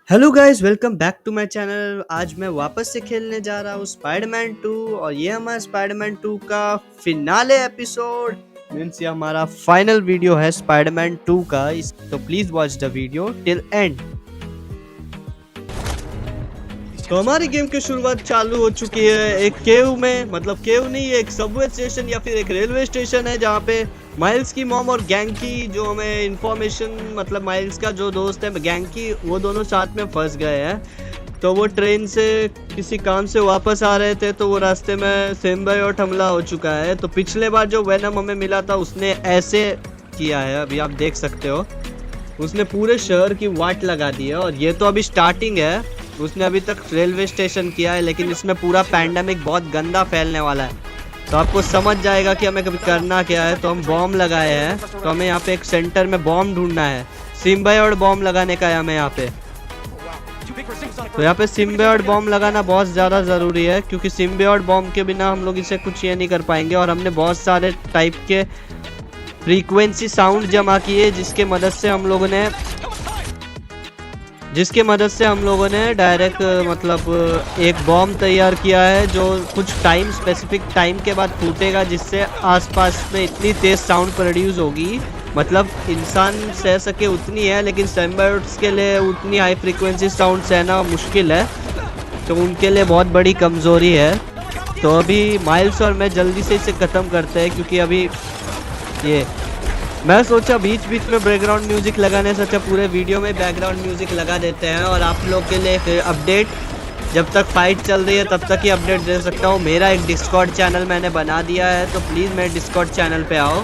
Hello guys, welcome back to my channel. आज मैं वापस से खेलने जा रहा हूँ स्पाइडरमैन 2 और ये हमारा स्पाइडरमैन 2 का फिनाले एपिसोड मींस ये हमारा फाइनल वीडियो है स्पाइडरमैन 2 का। इस तो please watch the video till and. तो हमारी गेम की शुरुआत चालू हो चुकी है एक केव में, मतलब केव नहीं, एक सबवे स्टेशन या फिर एक रेलवे स्टेशन है जहाँ पे माइल्स की मॉम और गैंग की जो हमें इंफॉर्मेशन, मतलब माइल्स का जो दोस्त है गैंग की, वो दोनों साथ में फंस गए हैं। तो वो ट्रेन से किसी काम से वापस आ रहे थे तो वो रास्ते में सिम्बायोट हमला हो चुका है। तो पिछले बार जो वेनम हमें मिला था उसने ऐसे किया है, अभी आप देख सकते हो, उसने पूरे शहर की वाट लगा दी है। और ये तो अभी स्टार्टिंग है, उसने अभी तक रेलवे स्टेशन किया है, लेकिन इसमें पूरा पैंडेमिक बहुत गंदा फैलने वाला है। तो आपको समझ जाएगा कि हमें कभी करना क्या है। तो हम बॉम्ब लगाए हैं, तो हमें यहाँ पे एक सेंटर में बॉम्ब ढूंढना है। सिम्बायोट बॉम्ब लगाने का है हमें यहाँ पे। तो यहाँ पे सिम्बायोट बॉम्ब लगाना बहुत ज़्यादा ज़रूरी है, क्योंकि सिम्बायोट बॉम्ब के बिना हम लोग इसे कुछ ये नहीं कर पाएंगे। और हमने बहुत सारे टाइप के फ्रीक्वेंसी साउंड जमा किए जिसके मदद से हम लोगों ने डायरेक्ट मतलब एक बॉम्ब तैयार किया है जो कुछ टाइम, स्पेसिफिक टाइम के बाद फूटेगा, जिससे आसपास में इतनी तेज साउंड प्रोड्यूस होगी, मतलब इंसान सह सके उतनी है, लेकिन सिम्बायोट्स के लिए उतनी हाई फ्रीक्वेंसी साउंड सहना मुश्किल है। तो उनके लिए बहुत बड़ी कमज़ोरी है। तो अभी माइल्स और मैं जल्दी से इसे ख़त्म करते हैं, क्योंकि अभी ये मैं सोचा बीच बीच में बैकग्राउंड म्यूजिक लगाने से अच्छा पूरे वीडियो में बैकग्राउंड म्यूजिक लगा देते हैं, और आप लोग के लिए फिर अपडेट, जब तक फाइट चल रही है तब तक ही अपडेट दे सकता हूँ। मेरा एक डिस्कॉर्ड चैनल मैंने बना दिया है, तो प्लीज़ मेरे डिस्कॉर्ड चैनल पे आओ।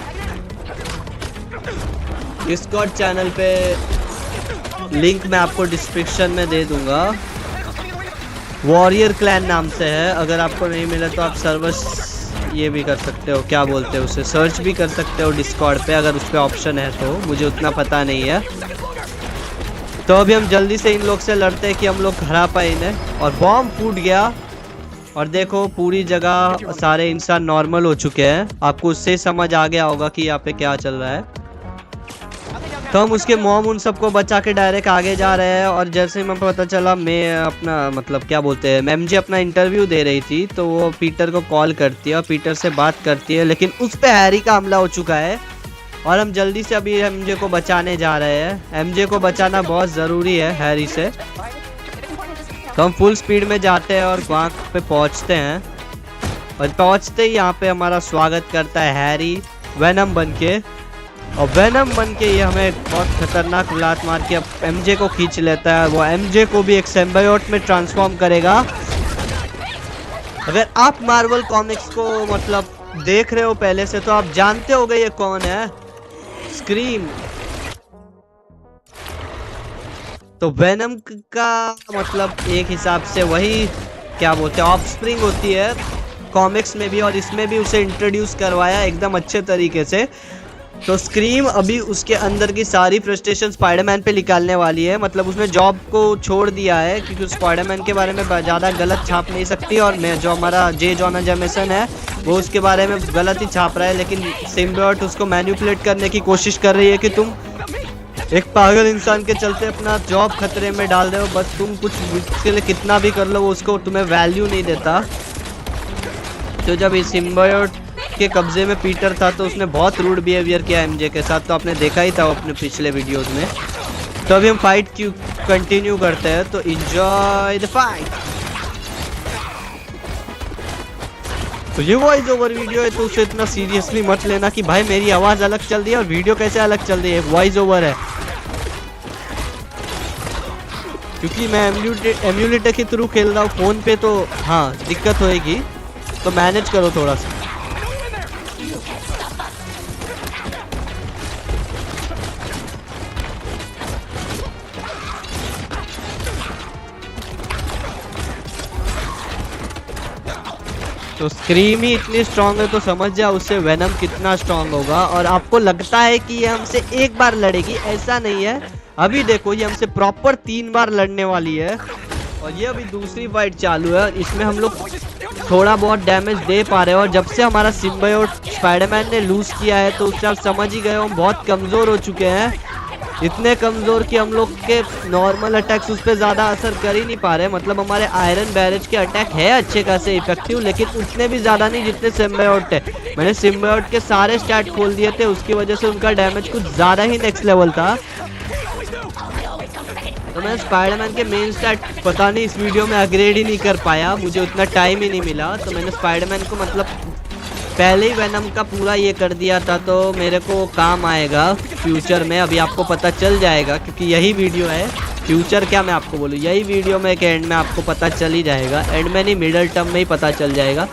डिस्कॉर्ड चैनल पे लिंक मैं आपको डिस्क्रिप्शन में दे दूँगा। वॉरियर क्लैन नाम से है, अगर आपको नहीं मिला तो आप सर्वर ये भी कर सकते हो, क्या बोलते हैं उसे, सर्च भी कर सकते हो डिस्कॉर्ड पे, अगर उस पर ऑप्शन है तो। मुझे उतना पता नहीं है। तो अभी हम जल्दी से इन लोग से लड़ते हैं कि हम लोग हरा पाए इन्हें। और बॉम्ब फूट गया और देखो पूरी जगह सारे इंसान नॉर्मल हो चुके हैं। आपको उससे समझ आ गया होगा कि यहाँ पे क्या चल रहा है। तो हम उसके मॉम उन सबको बचा के डायरेक्ट आगे जा रहे हैं। और जैसे ही हमें पता चला, मैं अपना मतलब क्या बोलते हैं, एमजे अपना इंटरव्यू दे रही थी, तो वो पीटर को कॉल करती है और पीटर से बात करती है, लेकिन उस पे हैरी का हमला हो चुका है। और हम जल्दी से अभी एमजे को बचाने जा रहे हैं। एमजे को बचाना बहुत ज़रूरी है हैरी से। तो हम फुल स्पीड में जाते हैं और वहाँ पे पहुँचते हैं। और पहुँचते ही यहाँ पे हमारा स्वागत करता है हैरी वेनम बन के। और वेनम बन के ये हमें बहुत खतरनाक लात मार के अब एमजे को खींच लेता है। वो एमजे को भी एक सिम्बायोट में ट्रांसफॉर्म करेगा। अगर आप मार्वल कॉमिक्स को मतलब देख रहे हो पहले से, तो आप जानते होगे ये कौन है, स्क्रीम। तो वेनम का मतलब एक हिसाब से वही क्या बोलते हैं ऑफस्प्रिंग होती है कॉमिक्स में भी, और इसमें भी उसे इंट्रोड्यूस करवाया एकदम अच्छे तरीके से। तो स्क्रीम अभी उसके अंदर की सारी फ्रस्ट्रेशन स्पाइडरमैन पे निकालने वाली है। मतलब उसने जॉब को छोड़ दिया है, क्योंकि स्पाइडरमैन के बारे में ज़्यादा गलत छाप नहीं सकती, और मैं जो हमारा जे जॉना जेमिसन है वो उसके बारे में गलत ही छाप रहा है। लेकिन सिम्बायोट उसको मैनिपुलेट करने की कोशिश कर रही है कि तुम एक पागल इंसान के चलते अपना जॉब खतरे में डाल रहे हो, बस तुम कुछ उसके लिए कितना भी कर लो वो उसको तुम्हें वैल्यू नहीं देता। तो जब इस सिम्बायोट के कब्जे में पीटर था तो उसने बहुत रूड बिहेवियर किया एमजे के साथ, तो आपने देखा ही था अपने पिछले वीडियोस में। तो अभी हम फाइट क्यों कंटिन्यू करते हैं, तो एंजॉय द फाइट। तो ये वॉइस ओवर वीडियो है, तो उसे इतना सीरियसली मत लेना कि भाई मेरी आवाज़ अलग चल रही है और वीडियो कैसे अलग चल रही है, वॉइस ओवर है। क्योंकि मैं एम्यूलेटर के थ्रू खेल रहा हूँ फ़ोन पे, तो हाँ दिक्कत होएगी, तो मैनेज करो थोड़ा सा। तो स्क्रीम ही इतनी स्ट्रांग है, तो समझ जाओ उससे वेनम कितना स्ट्रांग होगा। और आपको लगता है कि ये हमसे एक बार लड़ेगी, ऐसा नहीं है। अभी देखो ये हमसे प्रॉपर 3 बार लड़ने वाली है। और ये अभी दूसरी फाइट चालू है, इसमें हम लोग थोड़ा बहुत डैमेज दे पा रहे हैं। और जब से हमारा सिम्बायोट स्पाइडरमैन ने लूज किया है, तो उससे आप समझ ही गए हम बहुत कमज़ोर हो चुके हैं। इतने कमज़ोर कि हम लोग के नॉर्मल अटैक्स उस पर ज़्यादा असर कर ही नहीं पा रहे। मतलब हमारे आयरन बैरेज के अटैक है अच्छे खासे इफेक्टिव, लेकिन उतने भी ज़्यादा नहीं जितने सिम्बायोट है। मैंने सिम्बायोट के सारे स्टैट खोल दिए थे, उसकी वजह से उनका डैमेज कुछ ज़्यादा ही नेक्स्ट लेवल था। तो मैं स्पाइडरमैन के मेन स्टैट पता नहीं इस वीडियो में अपग्रेड ही नहीं कर पाया, मुझे उतना टाइम ही नहीं मिला। तो मैंने स्पाइडरमैन को मतलब पहले ही वेनम का पूरा ये कर दिया था, तो मेरे को काम आएगा फ्यूचर में। अभी आपको पता चल जाएगा क्योंकि यही वीडियो है। फ्यूचर क्या मैं आपको बोलूँ, यही वीडियो में के एंड में आपको पता चल ही जाएगा। एंड में नहीं, मिडल टर्म में ही पता चल जाएगा।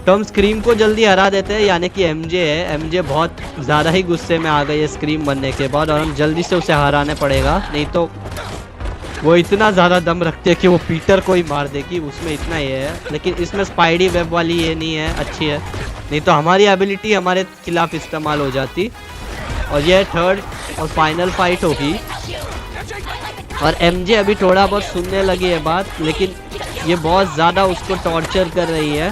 तो हम स्क्रीम को जल्दी हरा देते हैं, यानी कि एमजे है। एमजे बहुत ज़्यादा ही गुस्से में आ गई है स्क्रीम बनने के बाद, और हम जल्दी से उसे हराने पड़ेगा। नहीं तो वो इतना ज़्यादा दम रखते हैं कि वो पीटर को ही मार देगी, उसमें इतना ये है। लेकिन इसमें स्पाइडी वेब वाली ये नहीं है, अच्छी है। नहीं तो हमारी एबिलिटी हमारे खिलाफ इस्तेमाल हो जाती। और ये थर्ड और फाइनल फाइट होगी। और एमजे अभी थोड़ा बहुत सुनने लगी है बात, लेकिन ये बहुत ज़्यादा उसको टॉर्चर कर रही है।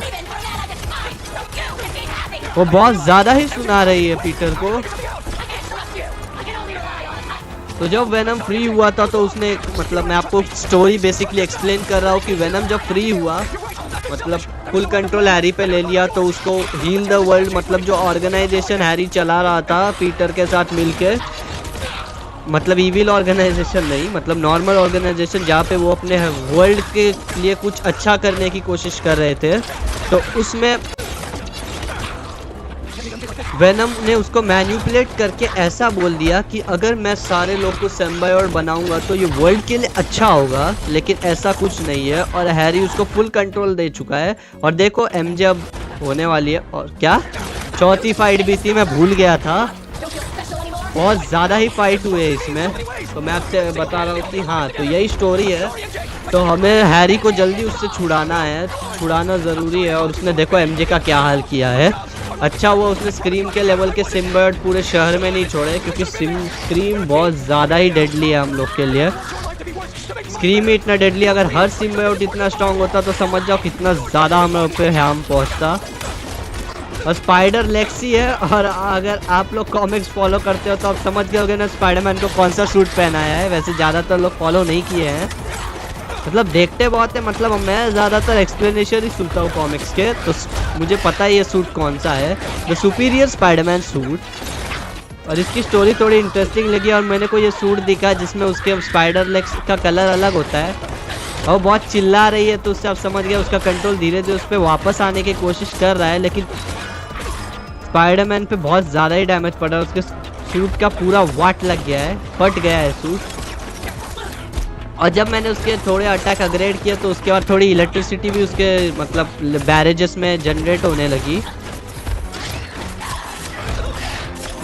वो बहुत ज़्यादा ही सुना रही है पीटर को। तो जब वेनम फ्री हुआ था तो उसने, मतलब मैं आपको स्टोरी बेसिकली एक्सप्लेन कर रहा हूँ कि वेनम जब फ्री हुआ, मतलब फुल कंट्रोल हैरी पे ले लिया, तो उसको हील द वर्ल्ड, मतलब जो ऑर्गेनाइजेशन हैरी चला रहा था पीटर के साथ मिलके, मतलब इविल ऑर्गेनाइजेशन नहीं, मतलब नॉर्मल ऑर्गेनाइजेशन जहाँ पे वो अपने वर्ल्ड के लिए कुछ अच्छा करने की कोशिश कर रहे थे, तो उसमें वेनम ने उसको मैन्युपुलेट करके ऐसा बोल दिया कि अगर मैं सारे लोग को सिम्बायोट बनाऊंगा तो ये वर्ल्ड के लिए अच्छा होगा। लेकिन ऐसा कुछ नहीं है, और हैरी उसको फुल कंट्रोल दे चुका है। और देखो एमजे अब होने वाली है। और क्या चौथी फाइट भी थी, मैं भूल गया था। बहुत ज़्यादा ही फाइट हुए इसमें, तो मैं आपसे बता रहा हूँ कि हाँ, तो यही स्टोरी है। तो हमें हैरी को जल्दी उससे छुड़ाना है, छुड़ाना ज़रूरी है। और उसने देखो एमजे का क्या हाल किया है। अच्छा हुआ उसने स्क्रीम के लेवल के सिम्बायोट पूरे शहर में नहीं छोड़े, क्योंकि स्क्रीम बहुत ज़्यादा ही डेडली है हम लोग के लिए। स्क्रीम ही इतना डेडली, अगर हर सिम्बायोट इतना स्ट्रांग होता तो समझ जाओ कितना ज़्यादा हम लोग पे हार्म पहुँचता। और स्पाइडर लेक्सी है, और अगर आप लोग कॉमिक्स फॉलो करते हो तो आप समझ गए होगे ना स्पाइडरमैन को कौन सा सूट पहनाया है। वैसे ज़्यादातर लोग फॉलो नहीं किए हैं, मतलब देखते बहुत है। मतलब मैं ज़्यादातर एक्सप्लेनेशन ही सुनता हूँ कॉमिक्स के, तो मुझे पता है ये सूट कौन सा है, द सुपीरियर स्पाइडरमैन सूट। और इसकी स्टोरी थोड़ी इंटरेस्टिंग लगी, और मैंने को ये सूट दिखा जिसमें उसके स्पाइडर लेग्स का कलर अलग होता है, और बहुत चिल्ला रही है, तो उससे आप समझ गया उसका कंट्रोल धीरे धीरे उस पर वापस आने की कोशिश कर रहा है। लेकिन स्पाइडरमैन पे बहुत ज़्यादा ही डैमेज पड़ा है, उसके सूट का पूरा वाट लग गया है, फट गया है सूट। और जब मैंने उसके थोड़े अटैक अपग्रेड किया तो उसके बाद थोड़ी इलेक्ट्रिसिटी भी उसके मतलब बैरेजेस में जनरेट होने लगी।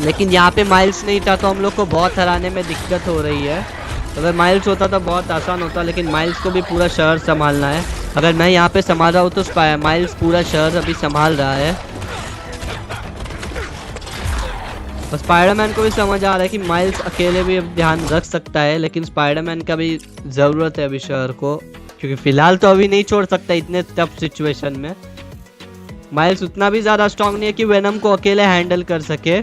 लेकिन यहाँ पे माइल्स नहीं था, तो हम लोग को बहुत हराने में दिक्कत हो रही है। अगर माइल्स होता तो बहुत आसान होता, लेकिन माइल्स को भी पूरा शहर संभालना है। अगर मैं यहाँ पे संभाल रहा हूँ तो माइल्स पूरा शहर अभी संभाल रहा है। और स्पाइडरमैन को भी समझ आ रहा है कि माइल्स अकेले भी ध्यान रख सकता है, लेकिन स्पाइडरमैन का भी ज़रूरत है अभी शहर को, क्योंकि फ़िलहाल तो अभी नहीं छोड़ सकता इतने टफ सिचुएशन में। माइल्स उतना भी ज़्यादा स्ट्रांग नहीं है कि वेनम को अकेले हैंडल कर सके।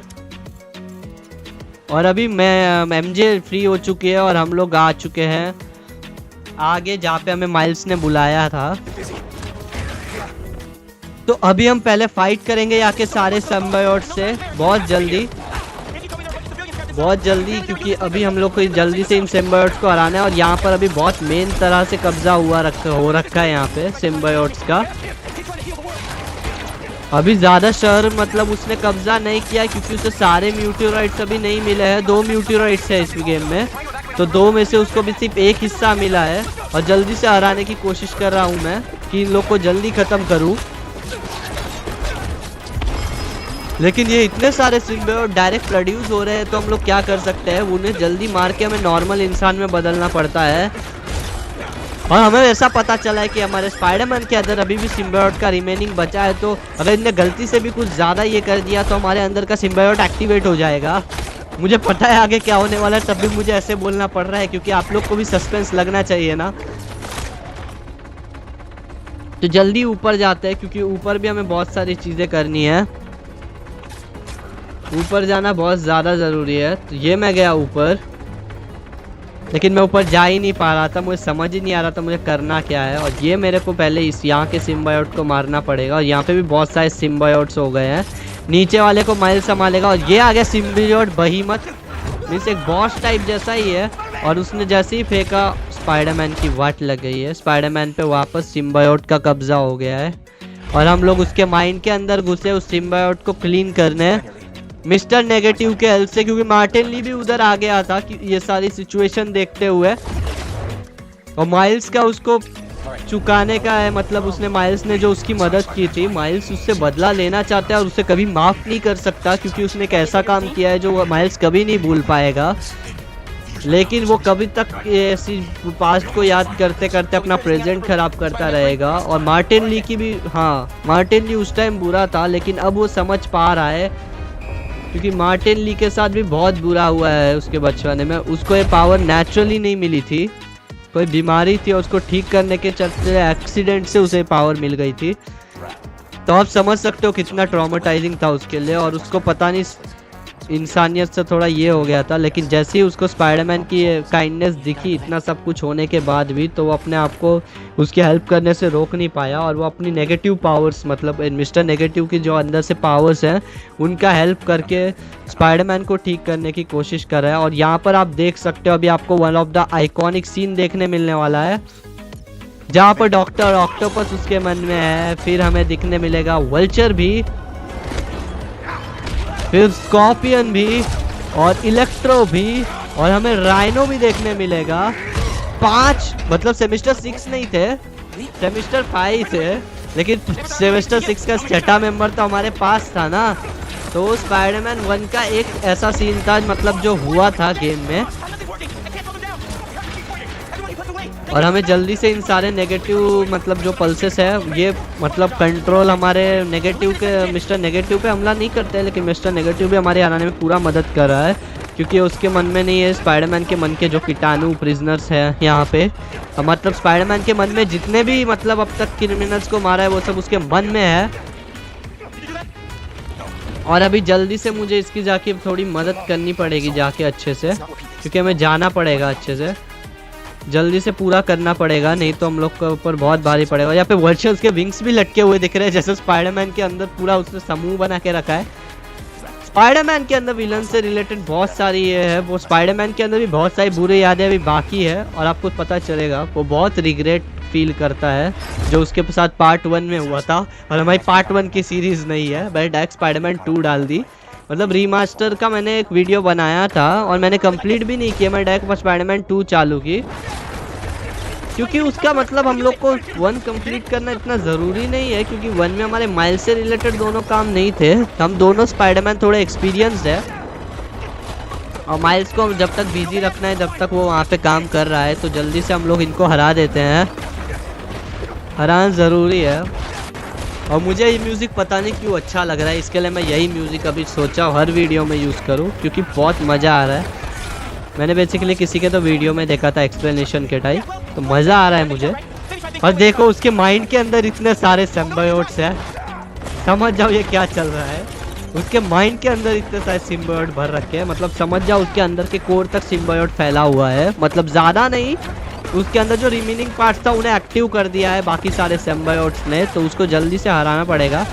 और अभी मैं एमजे फ्री हो चुकी है और हम लोग आ चुके हैं आगे जहाँ पे हमें माइल्स ने बुलाया था। तो अभी हम पहले फाइट करेंगे यहाँ के सारे सिम्बायोट से बहुत जल्दी, क्योंकि अभी हम लोग को जल्दी से इन सिम्बायोट्स को हराना है। और यहाँ पर अभी बहुत मेन तरह से कब्जा हो रखा है यहाँ पे सिम्बायोट्स का। अभी ज़्यादा शहर मतलब उसने कब्जा नहीं किया, क्योंकि उसे सारे म्यूटेरॉइड्स अभी नहीं मिले हैं। 2 म्यूटेरॉइड्स है इस गेम में, तो 2 में से उसको भी सिर्फ एक हिस्सा मिला है। और जल्दी से हराने की कोशिश कर रहा हूँ मैं कि इन लोग को जल्दी ख़त्म करूँ। लेकिन ये इतने सारे सिम्बायोट डायरेक्ट प्रोड्यूस हो रहे हैं, तो हम लोग क्या कर सकते हैं, उन्हें जल्दी मार के हमें नॉर्मल इंसान में बदलना पड़ता है। और हमें ऐसा पता चला है कि हमारे स्पाइडरमैन के अंदर अभी भी सिम्बायोट का रिमेनिंग बचा है, तो अगर इनने गलती से भी कुछ ज़्यादा ये कर दिया तो हमारे अंदर का सिम्बायोट एक्टिवेट हो जाएगा। मुझे पता है आगे क्या होने वाला है, तब भी मुझे ऐसे बोलना पड़ रहा है, क्योंकि आप लोग को भी सस्पेंस लगना चाहिए ना। तो जल्दी ऊपर जाते हैं, क्योंकि ऊपर भी हमें बहुत सारी चीज़ें करनी है। ऊपर जाना बहुत ज़्यादा ज़रूरी है। तो ये मैं गया ऊपर, लेकिन मैं ऊपर जा ही नहीं पा रहा था, मुझे समझ ही नहीं आ रहा था मुझे करना क्या है। और ये मेरे को पहले इस यहाँ के सिम्बायोट को मारना पड़ेगा, और यहाँ पे भी बहुत सारे सिम्बायोट्स हो गए हैं। नीचे वाले को माइल्स संभालेगा, और ये आ गया सिम्बायोट बहीमत, मीन्स एक बॉस टाइप जैसा ही है। और उसने जैसे ही फेंका स्पाइडरमैन की वाट लग गई है, स्पाइडरमैन पे वापस सिम्बायोट का कब्जा हो गया है। और हम लोग उसके माइंड के अंदर घुसे उस सिम्बायोट को क्लीन करने मिस्टर नेगेटिव के हेल्प से, क्योंकि मार्टिन ली भी उधर आ गया था कि ये सारी सिचुएशन देखते हुए। और माइल्स का उसको चुकाने का है, मतलब उसने माइल्स ने जो उसकी मदद की थी, माइल्स उससे बदला लेना चाहता है और उसे कभी माफ नहीं कर सकता, क्योंकि उसने एक ऐसा काम किया है जो माइल्स कभी नहीं भूल पाएगा। लेकिन वो कभी तक ऐसी पास्ट को याद करते करते अपना प्रेजेंट खराब करता रहेगा। और मार्टिन ली की भी, हाँ मार्टिन ली उस टाइम बुरा था, लेकिन अब वो समझ पा रहा है, क्योंकि मार्टिन ली के साथ भी बहुत बुरा हुआ है उसके बचपने में। उसको ये पावर नेचुरली नहीं मिली थी, कोई बीमारी थी और उसको ठीक करने के चलते एक्सीडेंट से उसे पावर मिल गई थी। तो आप समझ सकते हो कितना ट्रॉमेटाइजिंग था उसके लिए। और उसको पता नहीं इंसानियत से थोड़ा ये हो गया था, लेकिन जैसे ही उसको स्पाइडरमैन की काइंडनेस दिखी इतना सब कुछ होने के बाद भी, तो वो अपने आप को उसकी हेल्प करने से रोक नहीं पाया। और वो अपनी नेगेटिव पावर्स, मतलब मिस्टर नेगेटिव की जो अंदर से पावर्स हैं उनका हेल्प करके स्पाइडरमैन को ठीक करने की कोशिश कर रहा है। और यहाँ पर आप देख सकते हो अभी आपको one of the iconic scene देखने मिलने वाला है, जहाँ पर डॉक्टर ऑक्टोपस उसके मन में है, फिर हमें दिखने मिलेगा वल्चर भी, फिर स्कॉर्पियन भी और इलेक्ट्रो भी, और हमें राइनो भी देखने मिलेगा। 5 मतलब सेमेस्टर 6 नहीं थे, सेमेस्टर 5 थे, लेकिन सेमेस्टर 6 का छठा मेंबर तो हमारे पास था ना। तो स्पाइडरमैन 1 का एक ऐसा सीन था, मतलब जो हुआ था गेम में। और हमें जल्दी से इन सारे नेगेटिव, मतलब जो पल्सेस है, ये मतलब कंट्रोल हमारे नेगेटिव के, मिस्टर नेगेटिव पे हमला नहीं करते, लेकिन मिस्टर नेगेटिव भी हमारे हराने में पूरा मदद कर रहा है, क्योंकि उसके मन में नहीं है स्पाइडरमैन के मन के जो कीटाणु प्रिजनर्स हैं यहाँ पे। मतलब स्पाइडरमैन के मन में जितने भी मतलब अब तक क्रिमिनल्स को मारा है वो सब उसके मन में है। और अभी जल्दी से मुझे इसकी जाके थोड़ी मदद करनी पड़ेगी जाके अच्छे से, क्योंकि हमें जाना पड़ेगा अच्छे से, जल्दी से पूरा करना पड़ेगा, नहीं तो हम लोग के ऊपर बहुत भारी पड़ेगा। यहाँ पे वर्चर्स के विंग्स भी लटके हुए दिख रहे हैं, जैसे स्पाइडरमैन के अंदर पूरा उसने समूह बना के रखा है। स्पाइडरमैन के अंदर विलन से रिलेटेड बहुत सारी ये है, वो स्पाइडरमैन के अंदर भी बहुत सारी बुरी यादें अभी बाकी है, और आपको पता चलेगा वो बहुत रिग्रेट फील करता है जो उसके साथ पार्ट 1 में हुआ था। और हमारी पार्ट 1 की सीरीज नहीं है, मैंने डायरेक्ट स्पाइडरमैन 2 डाल दी। मतलब रीमास्टर का मैंने एक वीडियो बनाया था और मैंने कंप्लीट भी नहीं किया, मैं डायरेक्ट स्पाइडरमैन 2 चालू की, क्योंकि उसका मतलब हम लोग को 1 कंप्लीट करना इतना ज़रूरी नहीं है, क्योंकि 1 में हमारे माइल्स से रिलेटेड दोनों काम नहीं थे। हम दोनों स्पाइडरमैन थोड़े एक्सपीरियंस्ड है, और माइल्स को जब तक बिजी रखना है जब तक वो वहाँ पे काम कर रहा है, तो जल्दी से हम लोग इनको हरा देते हैं, हराना ज़रूरी है। और मुझे ये म्यूज़िक पता नहीं क्यों अच्छा लग रहा है, इसके लिए मैं यही म्यूज़िक अभी सोचा हर वीडियो में यूज़ करूँ, क्योंकि बहुत मज़ा आ रहा है। मैंने बेसिकली किसी के तो वीडियो में देखा था एक्सप्लेनेशन के टाइम, तो मज़ा आ रहा है मुझे। और देखो उसके माइंड के अंदर इतने सारे सिम्बायोट्स हैं, समझ जाओ ये क्या चल रहा है। उसके माइंड के अंदर इतने सारे सिम्बायोट भर रखे हैं, मतलब समझ जाओ उसके अंदर के कोर तक सिम्बायोट फैला हुआ है, मतलब ज़्यादा नहीं, उसके अंदर जो रिमेनिंग पार्ट्स था उन्हें एक्टिव कर दिया है बाकी सारे सिम्बायोट्स ने। तो उसको जल्दी से हराना पड़ेगा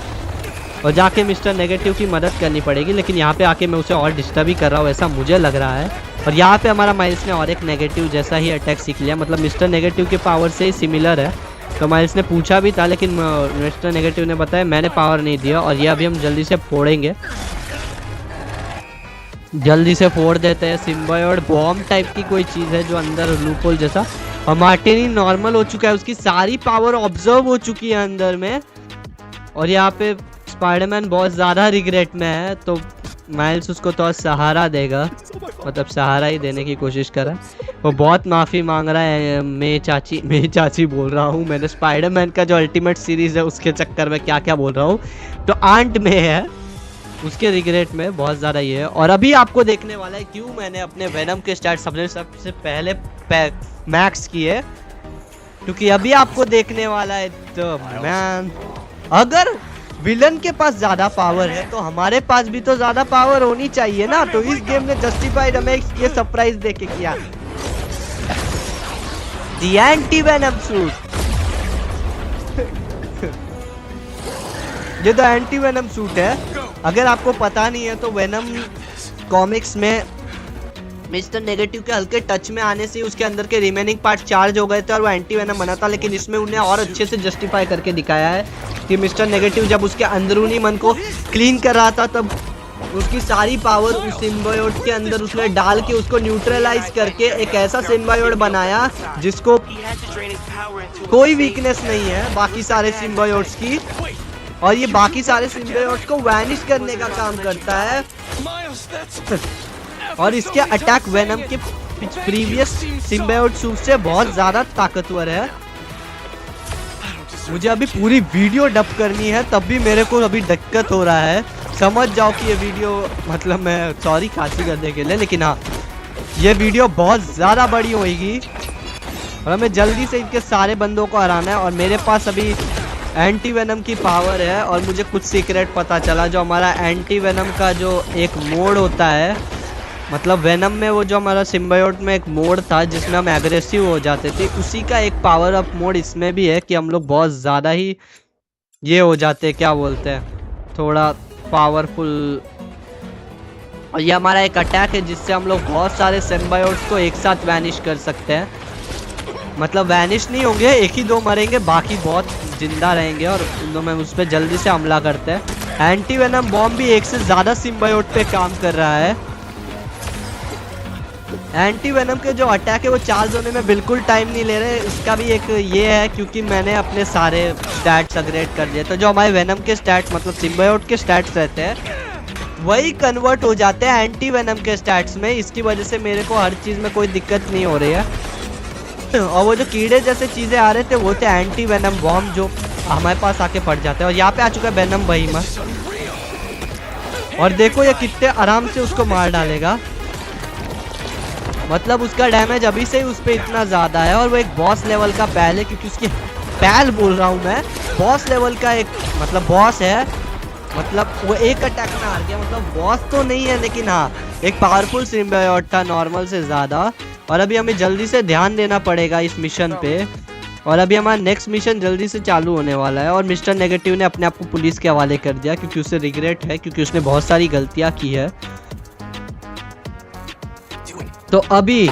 और जाके मिस्टर नेगेटिव की मदद करनी पड़ेगी, लेकिन यहाँ पे आके मैं उसे और डिस्टर्ब ही कर रहा हूँ ऐसा मुझे लग रहा है। और यहाँ पे हमारा माइल्स ने और एक नेगेटिव जैसा ही अटैक सीख लिया, मतलब मिस्टर नेगेटिव के पावर से ही सिमिलर है। तो माइल्स ने पूछा भी था, लेकिन मिस्टर नेगेटिव ने बताया मैंने पावर नहीं दिया, और ये अभी हम जल्दी से फोड़ेंगे, जल्दी से फोड़ देते हैं। सिम्बायोट बॉम्ब टाइप की कोई चीज़ है जो अंदर लूपहोल जैसा, और मार्टिनी नॉर्मल हो चुका है, उसकी सारी पावर ऑब्जर्व हो चुकी है अंदर में। और यहाँ पे स्पाइडरमैन बहुत ज़्यादा रिग्रेट में है, तो माइल्स उसको तो सहारा देगा, मतलब सहारा ही देने की कोशिश कर रहा है। वो बहुत माफ़ी मांग रहा है, मैं चाची बोल रहा हूँ, मैंने स्पाइडरमैन का जो अल्टीमेट सीरीज़ है उसके चक्कर में क्या क्या बोल रहा हूँ, तो आंट में है, उसके रिग्रेट में बहुत ज़्यादा ये है। और अभी आपको देखने वाला है क्यों मैंने अपने वेनम के स्टार्ट सबसे पहले मैक्स किए, क्योंकि अभी आपको देखने वाला है तो मैन, अगर विलन के पास ज्यादा पावर है तो हमारे पास भी तो ज्यादा पावर होनी चाहिए ना। तो इस गेम ने जस्टिफाइड हमें ये सरप्राइज देके किया। The anti venom suit. ये द एंटी वेनम सूट है। अगर आपको पता नहीं है तो वेनम कॉमिक्स में मिस्टर नेगेटिव के हल्के टच में आने से उसके अंदर के रिमेनिंग पार्ट चार्ज हो गए थे और वो एंटी वेनम बना था, लेकिन इसमें उन्हें और अच्छे से जस्टिफाई करके दिखाया है कि मिस्टर नेगेटिव जब उसके अंदरूनी मन को क्लीन कर रहा था तब उसकी सारी पावर उस सिम्बायोट के अंदर उसने डाल के उसको न्यूट्रलाइज करके एक ऐसा सिम्बायोट बनाया जिसको कोई वीकनेस नहीं है बाकी सारे सिम्बायोट्स की, और ये बाकी सारे सिम्बायोट्स को वैनिश करने का काम करता है। और इसके अटैक वेनम के प्रीवियस सिम्बायोट सूट से बहुत ज्यादा ताकतवर है। मुझे अभी पूरी वीडियो डब करनी है तब भी मेरे को अभी दिक्कत हो रहा है। समझ जाओ कि ये वीडियो मतलब मैं सॉरी खांसी करने के लिए, लेकिन हाँ ये वीडियो बहुत ज़्यादा बड़ी होगी और हमें जल्दी से इनके सारे बंदों को हराना है। और मेरे पास अभी एंटी वेनम की पावर है और मुझे कुछ सीक्रेट पता चला। जो हमारा एंटी वेनम का जो एक मोड होता है, मतलब वेनम में वो जो हमारा सिम्बायोट में एक मोड था जिसमें हम एग्रेसिव हो जाते थे, उसी का एक पावर अप मोड इसमें भी है कि हम लोग बहुत ज़्यादा ही ये हो जाते हैं, क्या बोलते हैं, थोड़ा पावरफुल। और ये हमारा एक अटैक है जिससे हम लोग बहुत सारे सिम्बायोट्स को एक साथ वैनिश कर सकते हैं। मतलब वैनिश नहीं होंगे, एक ही दो मरेंगे, बाकी बहुत जिंदा रहेंगे और में उस पर जल्दी से हमला करते हैं। एंटी वेनम बॉम्ब भी एक से ज़्यादा सिम्बायोट पे काम कर रहा है। एंटी वेनम के जो अटैक है वो चार्ज होने में बिल्कुल टाइम नहीं ले रहे। इसका भी एक ये है क्योंकि मैंने अपने सारे स्टैट्स अपग्रेड कर दिए, तो जो हमारे वेनम के स्टैट्स मतलब सिम्बायोट के स्टैट्स रहते हैं वही कन्वर्ट हो जाते हैं एंटी वेनम के स्टैट्स में। इसकी वजह से मेरे को हर चीज़ में कोई दिक्कत नहीं हो रही है। और वो जो कीड़े जैसे चीज़ें आ रहे थे वो थे एंटी वेनम बॉम्ब जो हमारे पास आके पड़ जाते हैं। और यहाँ पे आ चुका है वेनम बहीमस, और देखो ये कितने आराम से उसको मार डालेगा। मतलब उसका डैमेज अभी से ही उस पर इतना ज़्यादा है। और वो एक बॉस लेवल का पैल है, क्योंकि उसकी पैल बोल रहा हूँ मैं, बॉस लेवल का एक मतलब बॉस है। मतलब वो एक अटैक में हार गया, मतलब बॉस तो नहीं है लेकिन हाँ एक पावरफुल सिम्बायोट था नॉर्मल से ज़्यादा। और अभी हमें जल्दी से ध्यान देना पड़ेगा इस मिशन पे, और अभी हमारा नेक्स्ट मिशन जल्दी से चालू होने वाला है। और मिस्टर नेगेटिव ने अपने आप को पुलिस के हवाले कर दिया क्योंकि उसे रिग्रेट है, क्योंकि उसने बहुत सारी गलतियाँ की है। तो अभी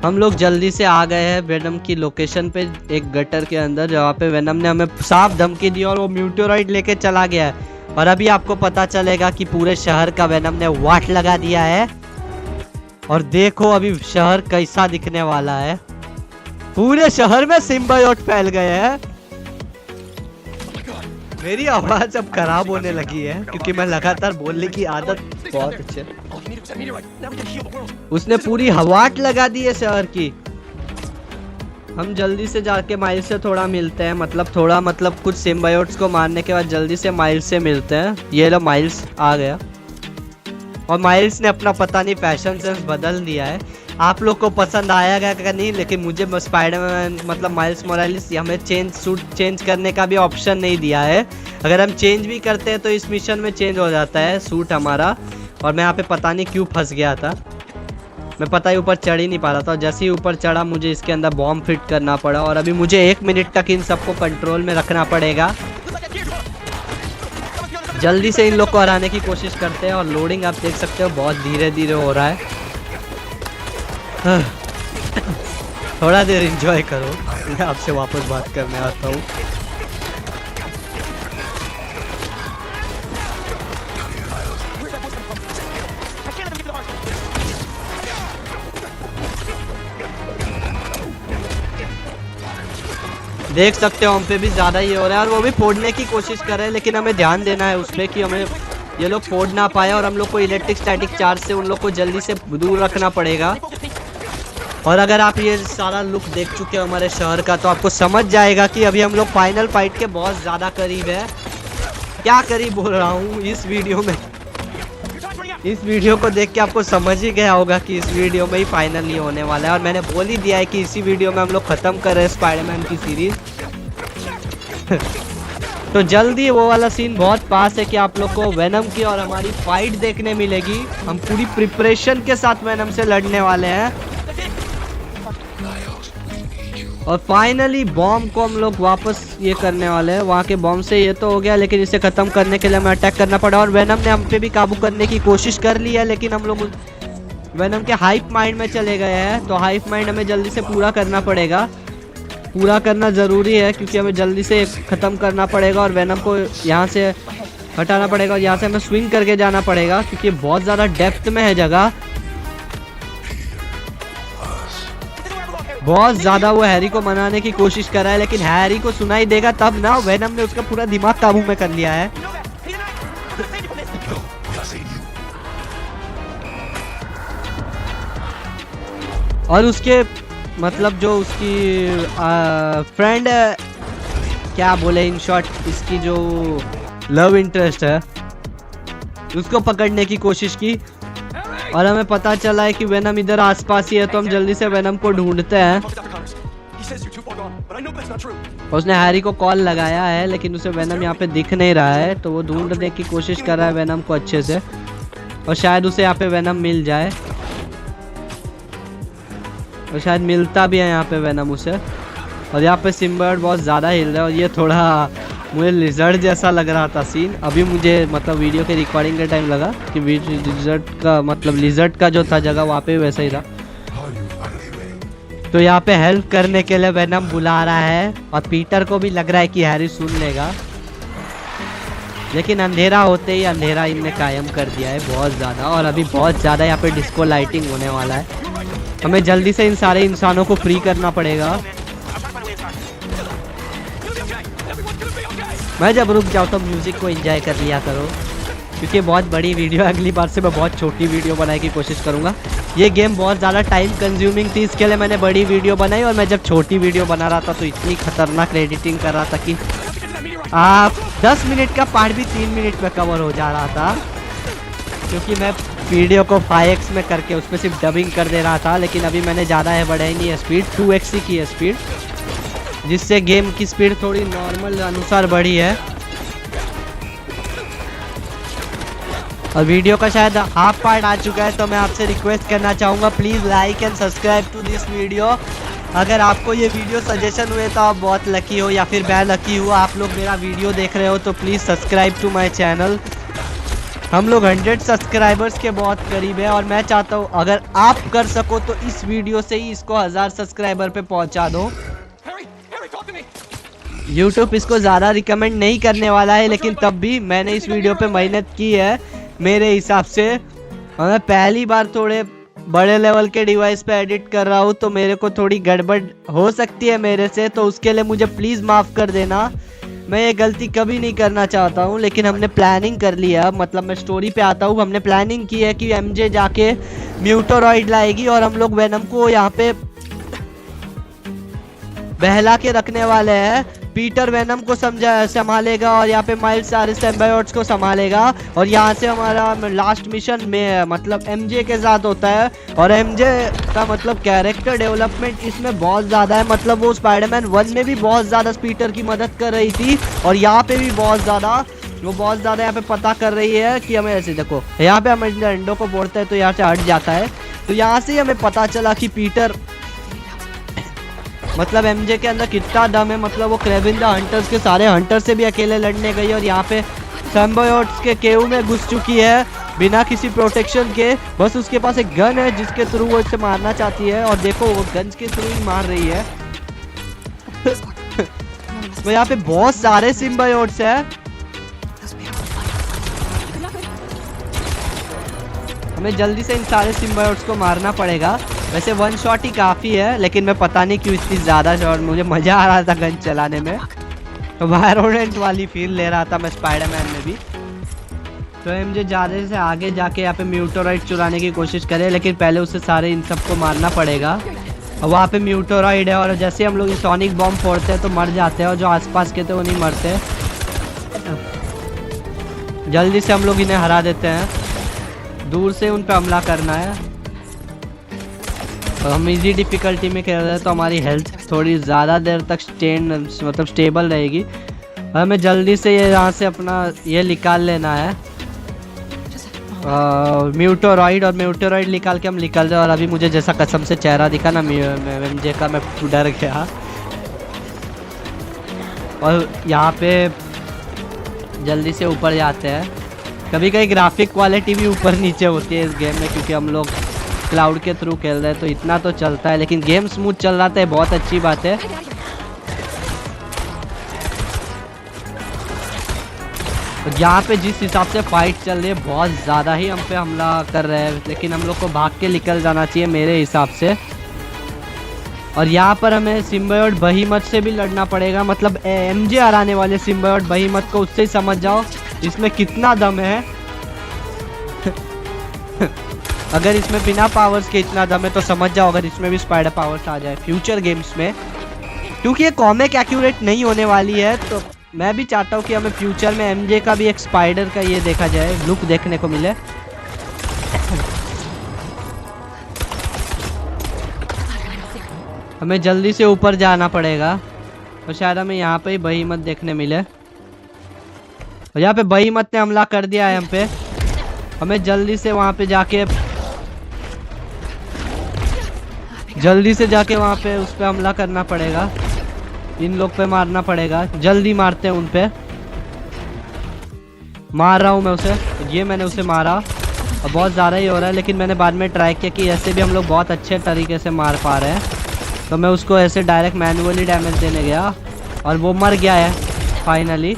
हम लोग जल्दी से आ गए हैं वेनम की लोकेशन पे, एक गटर के अंदर जहाँ पे वेनम ने हमें साफ धमकी दी और वो म्यूटोराइड लेके चला गया है। और अभी आपको पता चलेगा कि पूरे शहर का वेनम ने वाट लगा दिया है। और देखो अभी शहर कैसा दिखने वाला है, पूरे शहर में सिम्बायोट फैल गए हैं। मेरी आवाज अब खराब होने लगी है क्योंकि मैं लगातार बोलने की आदत बहुत अच्छी है। उसने पूरी हवाट लगा दी है शहर की। हम जल्दी से जाके माइल से थोड़ा मिलते हैं, मतलब कुछ सिम्बायोट्स को मारने के बाद जल्दी से माइल से मिलते हैं। ये लो माइल्स आ गया, और माइल्स ने अपना पता नहीं फैशन सेंस बदल दिया है। आप लोग को पसंद आएगा क्या नहीं, लेकिन मुझे स्पाइडरमैन मतलब माइल्स मोरालिस हमें सूट चेंज करने का भी ऑप्शन नहीं दिया है। अगर हम चेंज भी करते हैं तो इस मिशन में चेंज हो जाता है सूट हमारा। और मैं यहाँ पे पता नहीं क्यों फंस गया था, मैं पता ही ऊपर चढ़ ही नहीं पा रहा था। और जैसे ही ऊपर चढ़ा मुझे इसके अंदर बॉम्ब फिट करना पड़ा, और अभी मुझे 1 मिनट तक इन सबको कंट्रोल में रखना पड़ेगा। जल्दी से इन लोग को हराने की कोशिश करते हैं। और लोडिंग आप देख सकते हो बहुत धीरे धीरे हो रहा है। थोड़ा देर एंजॉय करो, मैं आपसे वापस बात करने आता हूँ। देख सकते हो हम पे भी ज़्यादा ही हो रहा है, और वो भी फोड़ने की कोशिश कर रहे हैं, लेकिन हमें ध्यान देना है उस पर कि हमें ये लोग फोड़ ना पाए। और हम लोग को इलेक्ट्रिक स्टैटिक चार्ज से उन लोग को जल्दी से दूर रखना पड़ेगा। और अगर आप ये सारा लुक देख चुके हो हमारे शहर का, तो आपको समझ जाएगा कि अभी हम लोग फाइनल फाइट के बहुत ज़्यादा करीब है। क्या करीब बोल रहा हूँ, इस वीडियो को देख के आपको समझ ही गया होगा कि इस वीडियो में ही फाइनल नहीं होने वाला है। और मैंने बोल ही दिया है कि इसी वीडियो में हम लोग ख़त्म कर रहे हैं स्पाइडरमैन की सीरीज़। तो जल्दी वो वाला सीन बहुत पास है कि आप लोग को वेनम की और हमारी फाइट देखने मिलेगी। हम पूरी प्रिपरेशन के साथ वेनम से लड़ने वाले हैं। और फाइनली बॉम्ब को हम लोग वापस ये करने वाले हैं। वहाँ के बॉम्ब से ये तो हो गया, लेकिन इसे ख़त्म करने के लिए हमें अटैक करना पड़ा। और वेनम ने हम पे भी काबू करने की कोशिश कर ली है, लेकिन हम लोग वेनम के हाइप माइंड में चले गए हैं। तो हाइप माइंड हमें जल्दी से पूरा करना पड़ेगा, पूरा करना ज़रूरी है, क्योंकि हमें जल्दी से ख़त्म करना पड़ेगा और वेनम को यहाँ से हटाना पड़ेगा। और यहाँ से हमें स्विंग करके जाना पड़ेगा, क्योंकि बहुत ज़्यादा डेप्थ में है जगह। बहुत ज़्यादा वो हैरी को मनाने की कोशिश कर रहा है, लेकिन हैरी को सुनाई देगा तब ना। वेनम ने उसका पूरा दिमाग काबू में कर लिया है। और उसके मतलब जो उसकी फ्रेंड क्या बोले इन शॉर्ट, इसकी जो लव इंटरेस्ट है उसको पकड़ने की कोशिश की। और हमें पता चला है कि वेनम इधर आसपास ही है, तो हम जल्दी से वेनम को ढूंढते हैं। उसने हैरी को कॉल लगाया है, लेकिन उसे वेनम यहाँ पे दिख नहीं रहा है, तो वो ढूंढने की कोशिश कर रहा है वेनम को अच्छे से। और शायद उसे यहाँ पे वेनम मिल जाए, और शायद मिलता भी है यहाँ पे वेनम उसे। और यहाँ पे सिम्बर्ड बहुत ज़्यादा हिल रहा है, और ये थोड़ा मुझे लिजर्ड जैसा लग रहा था सीन। अभी मुझे मतलब वीडियो के रिकॉर्डिंग के टाइम लगा कि लिजर्ड का मतलब लिजर्ड का जो था जगह वहाँ पे वैसा ही था। तो यहाँ पे हेल्प करने के लिए वेनम बुला रहा है, और पीटर को भी लग रहा है कि हैरी सुन लेगा, लेकिन अंधेरा होते ही अंधेरा इनने कायम कर दिया है बहुत ज़्यादा। और अभी बहुत ज़्यादा यहाँ पे डिस्को लाइटिंग होने वाला है। हमें जल्दी से इन सारे इंसानों को फ्री करना पड़ेगा। मैं जब रुक जाऊँ तो म्यूजिक को एंजॉय कर लिया करो, क्योंकि बहुत बड़ी वीडियो है। अगली बार से मैं बहुत छोटी वीडियो बनाने की कोशिश करूँगा। ये गेम बहुत ज़्यादा टाइम कंज्यूमिंग थी, इसके लिए मैंने बड़ी वीडियो बनाई। और मैं जब छोटी वीडियो बना रहा था तो इतनी खतरनाक एडिटिंग कर रहा था कि 10 मिनट का पार्ट भी 3 मिनट में कवर हो जा रहा था, क्योंकि मैं वीडियो को 5x में करके उसमें सिर्फ डबिंग कर दे रहा था। लेकिन अभी मैंने ज़्यादा है बढ़ाई नहीं है स्पीड, 2x ही की है स्पीड, जिससे गेम की स्पीड थोड़ी नॉर्मल अनुसार बढ़ी है। और वीडियो का शायद हाफ पार्ट आ चुका है, तो मैं आपसे रिक्वेस्ट करना चाहूँगा please like and subscribe to this video. अगर आपको ये वीडियो सजेशन हुए तो आप बहुत लकी हो, या फिर मैं लकी हुआ आप लोग मेरा वीडियो देख रहे हो, तो please subscribe to my channel. हम लोग 100 सब्सक्राइबर्स के बहुत करीब है, और मैं चाहता हूँ अगर आप कर सको तो इस वीडियो से ही इसको 1000 सब्सक्राइबर पे पहुँचा दो। YouTube इसको ज़्यादा रिकमेंड नहीं करने वाला है, लेकिन तब भी मैंने इस वीडियो पे मेहनत की है मेरे हिसाब से। और मैं पहली बार थोड़े बड़े लेवल के डिवाइस पे एडिट कर रहा हूँ, तो मेरे को थोड़ी गड़बड़ हो सकती है मेरे से, तो उसके लिए मुझे प्लीज़ माफ़ कर देना। मैं ये गलती कभी नहीं करना चाहता हूँ, लेकिन हमने प्लानिंग कर लिया। मतलब मैं स्टोरी पे आता हूँ, हमने प्लानिंग की है कि MJ जाके म्यूटोरॉइड लाएगी और हम लोग वेनम को यहाँ पे बहला के रखने वाले हैं। पीटर वेनम को संभालेगा, और यहाँ पे माइल्स सारे सिम्बायोट्स को संभालेगा। और यहाँ से हमारा लास्ट मिशन में मतलब MJ के साथ होता है। और MJ का मतलब कैरेक्टर डेवलपमेंट इसमें बहुत ज़्यादा है। मतलब वो स्पाइडरमैन 1 में भी बहुत ज़्यादा पीटर की मदद कर रही थी, और यहाँ पे भी बहुत ज़्यादा यहाँ पे पता कर रही है कि हमें ऐसे देखो, यहाँ पे हम एंडो को बोलते हैं तो यहाँ से हट जाता है। तो यहाँ से हमें पता चला कि पीटर मतलब MJ के अंदर कितना दम है। मतलब वो क्रेविन द हंटर्स के सारे हंटर से भी अकेले लड़ने गई, और यहाँ पे सिम्बायोट्स के केव में घुस चुकी है बिना किसी प्रोटेक्शन के। बस उसके पास एक गन है जिसके थ्रू वो इसे मारना चाहती है, और देखो वो गन के थ्रू ही मार रही है। तो यहाँ पे बहुत सारे सिम्बायोट्स है, हमें जल्दी से इन सारे सिम्बायोट्स को मारना पड़ेगा। वैसे 1 शॉट ही काफ़ी है, लेकिन मैं पता नहीं क्यों इतनी ज़्यादा शॉट, मुझे मज़ा आ रहा था गन चलाने में, तो वायरोलेंट वाली फील ले रहा था मैं स्पाइडरमैन में भी। तो MJ ज़्यादा से आगे जाके यहाँ पे म्यूटोरॉइड चुराने की कोशिश करे, लेकिन पहले उसे सारे इन सबको मारना पड़ेगा। और वहाँ पे म्यूटोरॉइड है, और जैसे हम लोग सोनिक बॉम्ब फोड़ते हैं तो मर जाते हैं, और जो आसपास के थे वो नहीं मरते। जल्दी से हम लोग इन्हें हरा देते हैं, दूर से उन पर हमला करना है। और हम इजी डिफ़िकल्टी में खेल रहे हैं, तो हमारी हेल्थ थोड़ी ज़्यादा देर तक स्टेबल रहेगी। और हमें जल्दी से ये यहाँ से अपना ये निकाल लेना है म्यूटोरॉइड, और म्यूटोरॉइड निकाल के हम निकल रहे हैं। और अभी मुझे जैसा कसम से चेहरा दिखा ना MJ का, मैं डर गया, और यहाँ पे जल्दी से ऊपर जाते हैं। कभी कभी ग्राफिक क्वालिटी भी ऊपर नीचे होती है इस गेम में, क्योंकि हम लोग क्लाउड के थ्रू खेल रहे हैं तो इतना तो चलता है, लेकिन गेम स्मूथ चल रहा था, बहुत अच्छी बात है। यहाँ पे जिस हिसाब से फाइट चल रही है बहुत ज़्यादा ही हम पे हमला कर रहे हैं, लेकिन हम लोग को भाग के निकल जाना चाहिए मेरे हिसाब से। और यहाँ पर हमें सिम्बायोट बहीमत से भी लड़ना पड़ेगा, मतलब एमजे हराने वाले सिम्बायोट बहीमत को, उससे ही समझ जाओ इसमें कितना दम है। अगर इसमें बिना पावर्स के इतना दम है तो समझ जाओ अगर इसमें भी स्पाइडर पावर्स आ जाए फ्यूचर गेम्स में, क्योंकि ये कॉमिक एक्यूरेट नहीं होने वाली है। तो मैं भी चाहता हूँ कि हमें फ्यूचर में एमजे का भी एक स्पाइडर का ये देखा जाए, लुक देखने को मिले। हमें जल्दी से ऊपर जाना पड़ेगा और शायद हमें यहाँ पे ही बहीमत देखने मिले। और यहाँ पे बहीमत ने हमला कर दिया है हम पे। हमें जल्दी से वहाँ पे जाके वहाँ पे उस पे हमला करना पड़ेगा, इन लोग पे मारना पड़ेगा। जल्दी मारते हैं उन पे। मार रहा हूँ मैं उसे, ये मैंने उसे मारा और बहुत ज़्यादा ही हो रहा है, लेकिन मैंने बाद में ट्राई किया कि ऐसे भी हम लोग बहुत अच्छे तरीके से मार पा रहे हैं, तो मैं उसको ऐसे डायरेक्ट मैनुअली डैमेज देने गया और वो मर गया है फाइनली।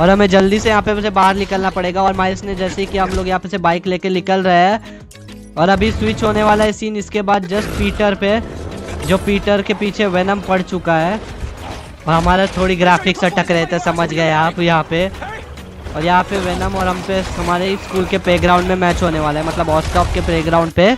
और हमें जल्दी से यहाँ पे से बाहर निकलना पड़ेगा। और माइल्स ने जैसे कि हम लोग यहाँ पे से बाइक लेके निकल रहे हैं और अभी स्विच होने वाला है सीन इसके बाद जस्ट पीटर पे, जो पीटर के पीछे वेनम पड़ चुका है और हमारा थोड़ी ग्राफिक्स अटक रहे थे, समझ गए आप यहाँ पे। और यहाँ पे वेनम और हम पे हमारे स्कूल के प्लेग्राउंड में मैच होने वाला है, मतलब ऑस्कॉप के प्लेग्राउंड पे,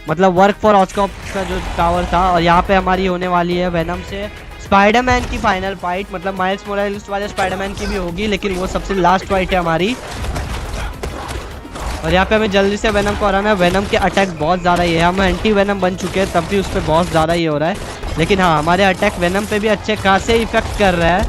मतलब वर्क फॉर ऑस्कॉप का जो टावर था। और यहाँ पे हमारी होने वाली है वेनम से स्पाइडरमैन की फाइनल फाइट, मतलब माइल्स मोरालेस वाले स्पाइडरमैन की भी होगी, लेकिन वो सबसे लास्ट फाइट है हमारी। और यहाँ पे हमें जल्दी से वेनम को हराना है। वेनम के अटैक बहुत ज़्यादा ही है, हम एंटी वेनम बन चुके हैं तब भी उस पर बहुत ज़्यादा ही हो रहा है, लेकिन हाँ हमारे अटैक वेनम पे भी अच्छे खासे इफेक्ट कर रहा है,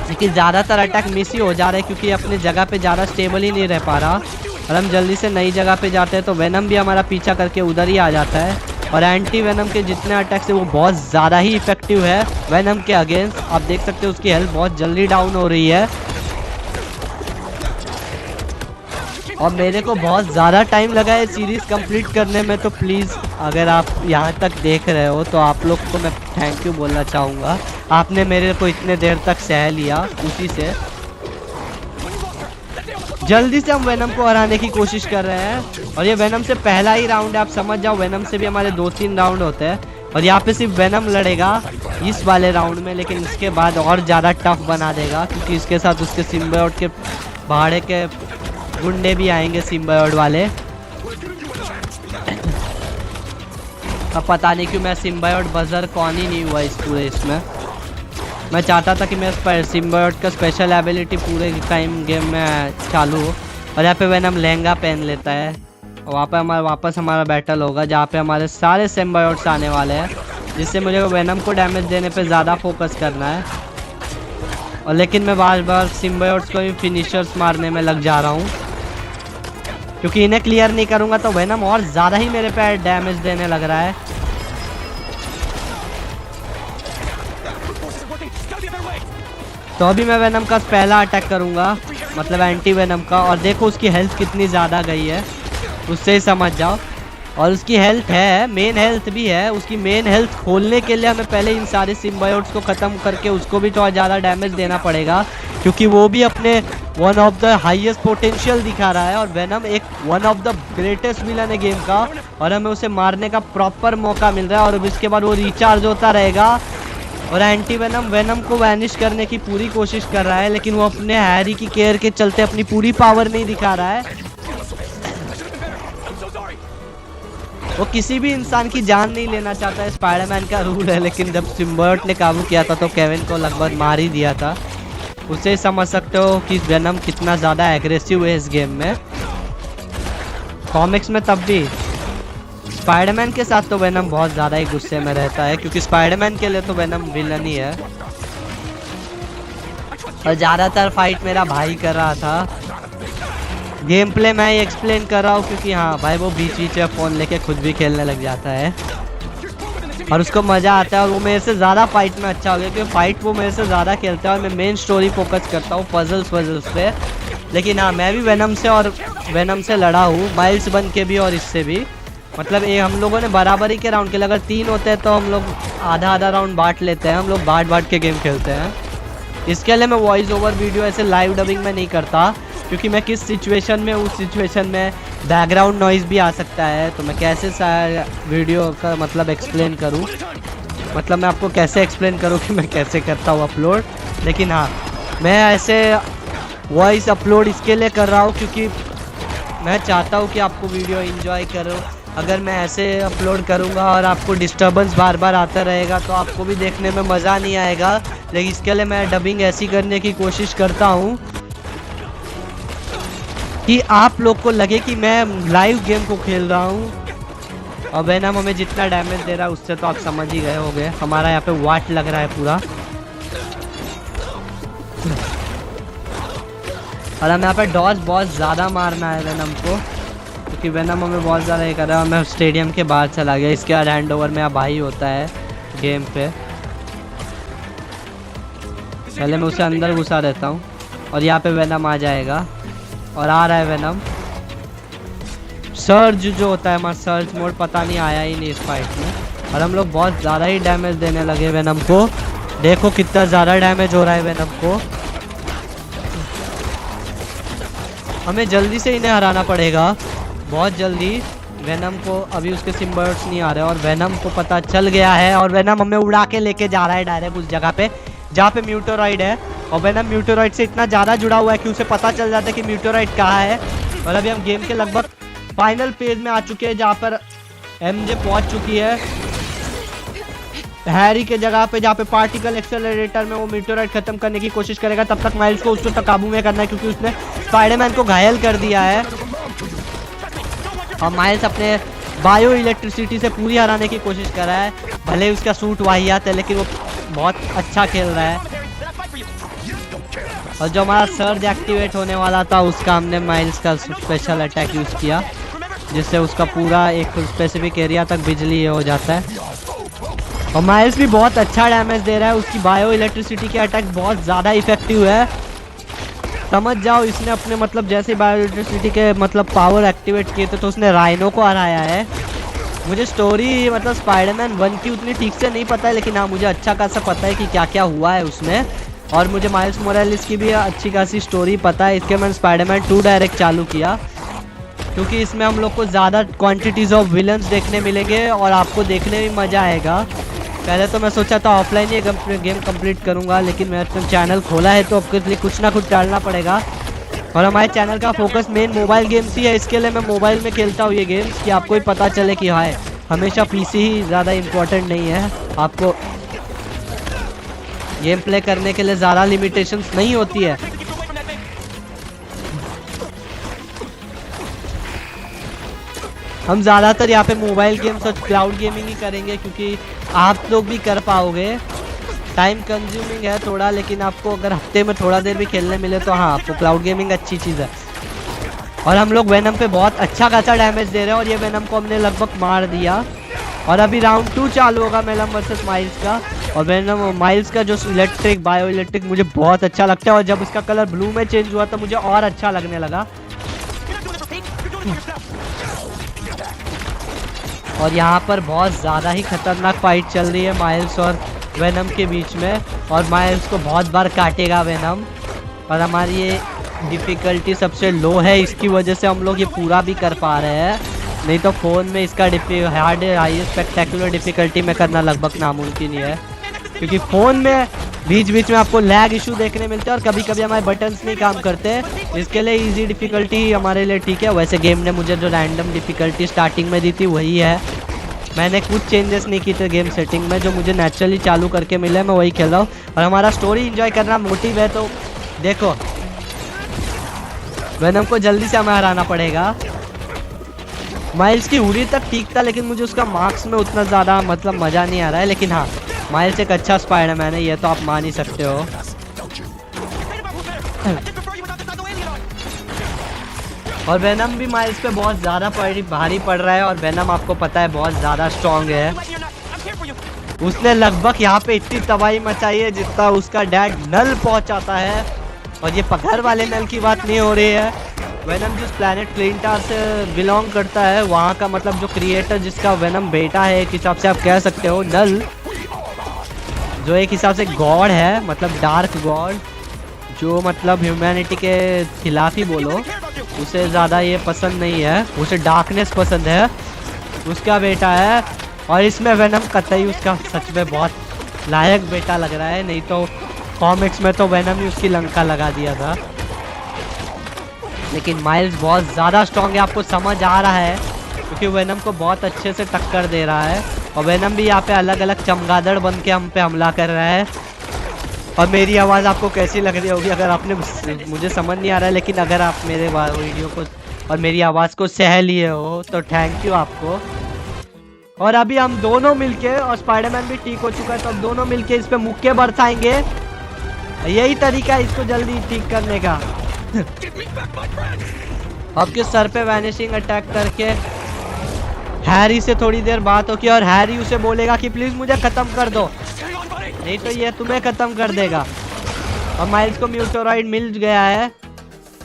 लेकिन ज़्यादातर अटैक मिस ही हो जा रहे हैं क्योंकि अपनी जगह पे ज़्यादा स्टेबल ही नहीं रह पा रहा। और हम जल्दी से नई जगह पे जाते हैं तो वेनम भी हमारा पीछा करके उधर ही आ जाता है। और एंटी वेनम के जितने अटैक्स है वो बहुत ज़्यादा ही इफेक्टिव है वेनम के अगेंस्ट। आप देख सकते हो उसकी हेल्थ बहुत जल्दी डाउन हो रही है और मेरे को बहुत ज़्यादा टाइम लगा है सीरीज़ कंप्लीट करने में। तो प्लीज़ अगर आप यहाँ तक देख रहे हो तो आप लोग को मैं थैंक यू बोलना चाहूँगा, आपने मेरे को इतने देर तक सह लिया। उसी से जल्दी से हम वेनम को हराने की कोशिश कर रहे हैं और ये वेनम से पहला ही राउंड है, आप समझ जाओ। वेनम से भी हमारे 2-3 राउंड होते हैं और यहाँ पे सिर्फ वेनम लड़ेगा इस वाले राउंड में, लेकिन इसके बाद और ज़्यादा टफ बना देगा क्योंकि इसके साथ उसके सिम्बायोट के भाड़े के गुंडे भी आएंगे सिम्बायोट वाले। अब पता नहीं क्यों मैं सिम्बायोट बजर कौन ही नहीं हुआ इस पूरे इसमें। मैं चाहता था कि मैं सिम्बायोट का स्पेशल एबिलिटी पूरे टाइम गेम में चालू हो। और यहाँ पे वेनम लहंगा पहन लेता है और वहाँ पे वापस हमारा बैटल होगा जहाँ पे हमारे सारे सिम्बायोट्स आने वाले हैं, जिससे मुझे वेनम को डैमेज देने पे ज़्यादा फोकस करना है। और लेकिन मैं बार बार सिम्बायोट्स को भी फिनिशर्स मारने में लग जा रहा हूँ क्योंकि इन्हें क्लियर नहीं करूँगा तो वेनम और ज़्यादा ही मेरे पे डैमेज देने लग रहा है। तो अभी मैं वेनम का पहला अटैक करूँगा, मतलब एंटी वेनम का, और देखो उसकी हेल्थ कितनी ज़्यादा गई है, उससे ही समझ जाओ। और उसकी हेल्थ है, मेन हेल्थ भी है, उसकी मेन हेल्थ खोलने के लिए हमें पहले इन सारे सिम्बायोट्स को ख़त्म करके उसको भी थोड़ा ज़्यादा डैमेज देना पड़ेगा क्योंकि वो भी अपने one of the highest potential दिखा रहा है और वेनम एक one of the greatest villain है गेम का और हमें उसे मारने का प्रॉपर मौका मिल रहा है। और इसके बाद वो रिचार्ज होता रहेगा और एंटी वेनम वेनम को वैनिश करने की पूरी कोशिश कर रहा है, लेकिन वो अपने हैरी की केयर के चलते अपनी पूरी पावर नहीं दिखा रहा है। वो किसी भी इंसान की जान नहीं लेना चाहता है, स्पाइडरमैन का रूल है, लेकिन जब सिम्बायोट ने काबू किया था तो केविन को लगभग मार ही दिया था। उससे समझ सकते हो कि वेनम कितना ज़्यादा एग्रेसिव है इस गेम में। कॉमिक्स में तब भी स्पाइडरमैन के साथ तो वेनम बहुत ज़्यादा ही गुस्से में रहता है क्योंकि स्पाइडरमैन के लिए तो वेनम विलन ही है। और ज़्यादातर फाइट मेरा भाई कर रहा था, गेम प्ले मैं ही एक्सप्लेन कर रहा हूँ क्योंकि हाँ भाई वो बीच बीच में फ़ोन लेके खुद भी खेलने लग जाता है। और उसको मज़ा आता है और वो मेरे से ज़्यादा फाइट में अच्छा हो गया क्योंकि फाइट वो मेरे से ज़्यादा खेलता है और मैं मेन स्टोरी फोकस करता हूँ पजल्स पे। लेकिन हाँ, मैं भी वेनम से लड़ा हूँ, माइल्स बन के भी और इससे भी। मतलब ये हम लोगों ने बराबरी के राउंड खेले, अगर 3 होते हैं तो हम लोग आधा राउंड बांट लेते हैं, हम लोग बांट के गेम खेलते हैं। इसके लिए मैं वॉइस ओवर वीडियो ऐसे लाइव डबिंग में नहीं करता क्योंकि मैं किस सिचुएशन में, उस सिचुएशन में बैकग्राउंड नॉइज़ भी आ सकता है, तो मैं कैसे वीडियो का मतलब एक्सप्लेन करूँ, मतलब मैं आपको कैसे एक्सप्लेन करूँ कि मैं कैसे करता हूँ अपलोड। लेकिन हाँ, मैं ऐसे वॉइस अपलोड इसके लिए कर रहा हूँ क्योंकि मैं चाहता हूँ कि आपको वीडियो एंजॉय करो। अगर मैं ऐसे अपलोड करूँगा और आपको डिस्टर्बेंस बार बार आता रहेगा तो आपको भी देखने में मज़ा नहीं आएगा। लेकिन इसके लिए मैं डबिंग ऐसी करने की कोशिश करता हूँ कि आप लोग को लगे कि मैं लाइव गेम को खेल रहा हूँ। और वेनम हमें जितना डैमेज दे रहा है उससे तो आप समझ ही गए होंगे। हमारा यहाँ पे वाट लग रहा है पूरा, और हमें यहाँ पे डॉज बहुत ज़्यादा मारना है वेनम को क्योंकि वेनम हमें बहुत ज़्यादा ये कर रहा है। मैं स्टेडियम के बाहर चला गया। इसके बाद हैंड ओवर मेरा भाई होता है गेम पे। पहले मैं उसे अंदर घुसा देता हूँ और यहाँ पे वेनम आ जाएगा और आ रहा है वेनम। सर्ज जो होता है हमारा सर्ज मोड पता नहीं आया ही नहीं इस फाइट में और हम लोग बहुत ज़्यादा ही डैमेज देने लगे वेनम को। देखो कितना ज़्यादा डैमेज हो रहा है वेनम को। हमें जल्दी से इन्हें हराना पड़ेगा, बहुत जल्दी। वेनम को अभी उसके सिम्बर्स नहीं आ रहे और वेनम को पता चल गया है और वेनम हमें उड़ा के लेके जा रहा है डायरेक्ट उस जगह पे जहाँ पे म्यूटोराइड है। और वेनम म्यूटोराइड से इतना ज़्यादा जुड़ा हुआ है कि उसे पता चल जाता है कि म्यूटोराइड कहाँ है। और अभी हम गेम के लगभग फाइनल फेज में आ चुके हैं जहाँ पर एमजे पहुँच चुकी है हैरी के जगह पे, जहाँ पे पार्टिकल एक्सेलरेटर में वो म्यूटोराइड खत्म करने की कोशिश करेगा। तब तक माइल्स को उसको काबू में करना है क्योंकि उसने स्पाइडरमैन को घायल कर दिया है और माइल्स अपने बायो इलेक्ट्रिसिटी से पूरी हराने की कोशिश कर रहा है। भले उसका सूट वाहियात है लेकिन वो बहुत अच्छा खेल रहा है। और जो हमारा सर्ज एक्टिवेट होने वाला था उसका हमने माइल्स का स्पेशल अटैक यूज़ किया जिससे उसका पूरा एक स्पेसिफिक एरिया तक बिजली हो जाता है। और माइल्स भी बहुत अच्छा डैमेज दे रहा है। उसकी बायो इलेक्ट्रिसिटी के अटैक बहुत ज़्यादा इफेक्टिव है। समझ जाओ इसने अपने मतलब जैसे बायो इलेक्ट्रिसिटी के मतलब पावर एक्टिवेट किए थे तो उसने राइनो को हराया है। मुझे स्टोरी मतलब स्पाइडरमैन 1 की उतनी ठीक से नहीं पता है लेकिन हाँ मुझे अच्छा खासा पता है कि क्या क्या हुआ है उसमें। और मुझे माइल्स मोरालेस की भी अच्छी खासी स्टोरी पता है। इसके मैंने स्पाइडरमैन 2 डायरेक्ट चालू किया क्योंकि इसमें हम लोग को ज़्यादा क्वांटिटीज़ ऑफ विलन्स देखने मिलेंगे और आपको देखने में मज़ा आएगा। पहले तो मैं सोचा था ऑफलाइन ये गेम कंप्लीट करूंगा लेकिन मैंने चैनल खोला है तो आपके लिए कुछ ना कुछ डालना पड़ेगा। और हमारे चैनल का फोकस मेन मोबाइल गेम्स ही है, इसके लिए मैं मोबाइल में खेलता हूँ ये गेम्स कि आपको ही पता चले कि हाँ हमेशा पीसी ही ज़्यादा इम्पोर्टेंट नहीं है। आपको गेम प्ले करने के लिए ज़्यादा लिमिटेशंस नहीं होती है। हम ज़्यादातर यहाँ पे मोबाइल गेम्स और क्लाउड गेमिंग ही करेंगे क्योंकि आप लोग भी कर पाओगे। टाइम कंज्यूमिंग है थोड़ा लेकिन आपको अगर हफ्ते में थोड़ा देर भी खेलने मिले तो हाँ आपको क्लाउड गेमिंग अच्छी चीज़ है। और हम लोग वेनम पे बहुत अच्छा खासा डैमेज दे रहे हैं और ये वेनम को हमने लगभग मार दिया। और अभी राउंड 2 चालू होगा वेनम वर्सेस माइल्स का। और वेनम माइल्स का जो इलेक्ट्रिक बायो इलेक्ट्रिक मुझे बहुत अच्छा लगता है और जब उसका कलर ब्लू में चेंज हुआ तो मुझे और अच्छा लगने लगा। और यहाँ पर बहुत ज़्यादा ही खतरनाक फाइट चल रही है माइल्स और वेनम के बीच में और माइल्स को बहुत बार काटेगा वेनम। और हमारी ये डिफ़िकल्टी सबसे लो है, इसकी वजह से हम लोग ये पूरा भी कर पा रहे हैं। नहीं तो फ़ोन में इसका हार्ड हाई स्पेक्टेकुलर डिफ़िकल्टी में करना लगभग नामुमकिन ही है क्योंकि फ़ोन में बीच बीच में आपको लैग इशू देखने मिलते हैं और कभी कभी हमारे बटन्स नहीं काम करते। इसके लिए इजी डिफ़िकल्टी हमारे लिए ठीक है। वैसे गेम ने मुझे जो रैंडम डिफ़िकल्टी स्टार्टिंग में दी थी वही है। मैंने कुछ चेंजेस नहीं किए थे गेम सेटिंग में, जो मुझे नेचुरली चालू करके मिले मैं वही खेल रहा हूँ। और हमारा स्टोरी एंजॉय करना मोटिव है तो देखो वेनम को जल्दी से हमें हराना पड़ेगा। माइल्स की उड़ी तक ठीक था लेकिन मुझे उसका मार्क्स में उतना ज़्यादा मतलब मज़ा नहीं आ रहा है। लेकिन हाँ माइल्स एक अच्छा स्पाइडरमैन है, ये तो आप मान ही सकते हो। और वेनम भी माइल्स पे बहुत ज़्यादा भारी पड़ रहा है और वेनम आपको पता है बहुत ज़्यादा स्ट्रॉन्ग है। उसने लगभग यहाँ पे इतनी तबाही मचाई है जितना उसका डैड नल पहुंचाता है। और ये घर वाले नल की बात नहीं हो रही है, वेनम जिस प्लैनेट क्लिंटार से बिलोंग करता है वहाँ का, मतलब जो क्रिएटर जिसका वेनम बेटा है, एक हिसाब से आप कह सकते हो नल, जो एक हिसाब से गॉड है, मतलब डार्क गॉड, जो मतलब ह्यूमैनिटी के खिलाफ ही बोलो, उसे ज़्यादा ये पसंद नहीं है, उसे डार्कनेस पसंद है, उसका बेटा है। और इसमें वेनम कतई उसका सच में बहुत लायक बेटा लग रहा है, नहीं तो कॉमिक्स में तो वेनम ही उसकी लंका लगा दिया था। लेकिन माइल्स बहुत ज़्यादा स्ट्रॉन्ग है, आपको समझ आ रहा है, क्योंकि वेनम को बहुत अच्छे से टक्कर दे रहा है। और वेनम भी यहाँ पे अलग अलग चमगादड़ बन के हम पे हमला कर रहा है। और मेरी आवाज़ आपको कैसी लग रही होगी, अगर आपने, मुझे समझ नहीं आ रहा है, लेकिन अगर आप मेरे वीडियो को और मेरी आवाज़ को सह लिए हो तो थैंक यू आपको। और अभी हम दोनों मिलके, और स्पाइडरमैन भी ठीक हो चुका है, तो हम दोनों मिलके इस पे मुक्के बरसाएंगे। यही तरीका है इसको जल्दी ठीक करने का। आपके सर पे वैनिशिंग अटैक करके हैरी से थोड़ी देर बात होगी और हैरी उसे बोलेगा कि प्लीज मुझे खत्म कर दो, नहीं तो ये तुम्हें खत्म कर देगा। और माइल्स को म्यूटोराइड मिल गया है